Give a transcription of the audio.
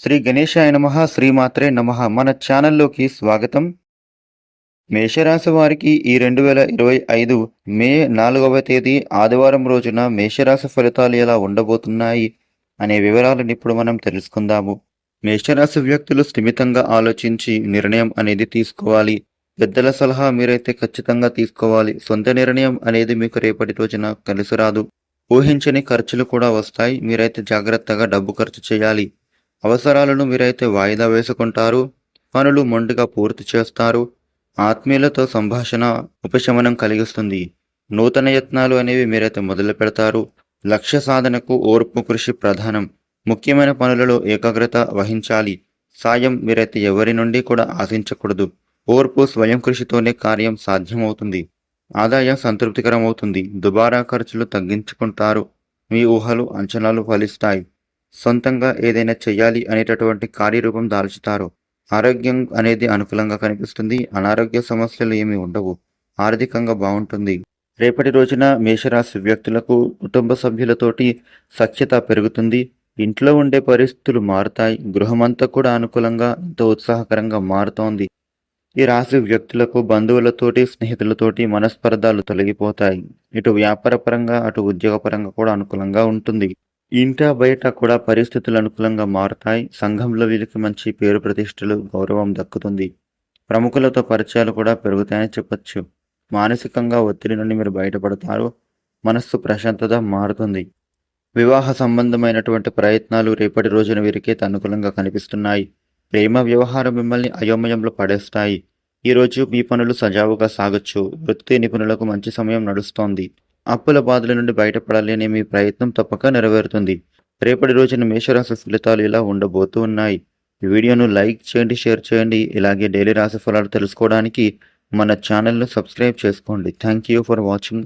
శ్రీ గణేశాయ నమః శ్రీమాత్రే నమః. మన ఛానల్లోకి స్వాగతం. మేషరాశి వారికి ఈ 2025 మే 4వ తేదీ ఆదివారం రోజున మేషరాశి ఫలితాలు ఎలా ఉండబోతున్నాయి అనే వివరాలను ఇప్పుడు మనం తెలుసుకుందాము. మేషరాశి వ్యక్తులు స్థిమితంగా ఆలోచించి నిర్ణయం అనేది తీసుకోవాలి. పెద్దల సలహా మీరైతే ఖచ్చితంగా తీసుకోవాలి. సొంత నిర్ణయం అనేది మీకు రేపటి రోజున కలిసి రాదు. ఊహించని ఖర్చులు కూడా వస్తాయి. మీరైతే జాగ్రత్తగా డబ్బు ఖర్చు చేయాలి. అవసరాలను మీరైతే వాయిదా వేసుకుంటారు. పనులు మొండిగా పూర్తి చేస్తారు. ఆత్మీయులతో సంభాషణ ఉపశమనం కలిగిస్తుంది. నూతన యత్నాలు అనేవి మీరైతే మొదలు పెడతారు. లక్ష్య సాధనకు ఓర్పు కృషి ప్రధానం. ముఖ్యమైన పనులలో ఏకాగ్రత వహించాలి. సాయం మీరైతే ఎవరి నుండి కూడా ఆశించకూడదు. ఓర్పు స్వయం కృషితోనే కార్యం సాధ్యమవుతుంది. ఆదాయం సంతృప్తికరమవుతుంది. దుబారా ఖర్చులు తగ్గించుకుంటారు. మీ ఊహలు అంచనాలు ఫలిస్తాయి. సొంతంగా ఏదైనా చెయ్యాలి అనేటటువంటి కార్యరూపం దాల్చుతారు. ఆరోగ్యం అనేది అనుకూలంగా కనిపిస్తుంది. అనారోగ్య సమస్యలు ఏమీ ఉండవు. ఆర్థికంగా బాగుంటుంది. రేపటి రోజున మేషరాశి వ్యక్తులకు కుటుంబ సభ్యులతోటి సఖ్యత పెరుగుతుంది. ఇంట్లో ఉండే పరిస్థితులు మారుతాయి. గృహమంతా కూడా అనుకూలంగా ఎంతో ఉత్సాహకరంగా మారుతోంది. ఈ రాశి వ్యక్తులకు బంధువులతోటి స్నేహితులతోటి మనస్పర్ధాలు తొలగిపోతాయి. ఇటు వ్యాపారపరంగా అటు ఉద్యోగపరంగా కూడా అనుకూలంగా ఉంటుంది. ఇంట బయట కూడా పరిస్థితులు అనుకూలంగా మారుతాయి. సంఘంలో వీరికి మంచి పేరు ప్రతిష్టలు గౌరవం దక్కుతుంది. ప్రముఖులతో పరిచయాలు కూడా పెరుగుతాయని చెప్పొచ్చు. మానసికంగా ఒత్తిడి నుండి మీరు బయటపడతారు. మనస్సు ప్రశాంతత మారుతుంది. వివాహ సంబంధమైనటువంటి ప్రయత్నాలు రేపటి రోజున వీరికి అనుకూలంగా కనిపిస్తున్నాయి. ప్రేమ వ్యవహారం మిమ్మల్ని అయోమయంలో పడేస్తాయి. ఈరోజు మీ పనులు సజావుగా సాగొచ్చు. వృత్తి నిపుణులకు మంచి సమయం నడుస్తోంది. అప్పుల బాధల నుండి బయటపడాలి అనే మీ ప్రయత్నం తప్పక నెరవేరుతుంది. రేపటి రోజున మేషరాశి ఫలితాలు ఇలా ఉండబోతూ ఉన్నాయి. ఈ వీడియోను లైక్ చేయండి, షేర్ చేయండి. ఇలాగే డైలీ రాశి ఫలాలు తెలుసుకోవడానికి మన ఛానల్ను సబ్స్క్రైబ్ చేసుకోండి. Thank you for watching.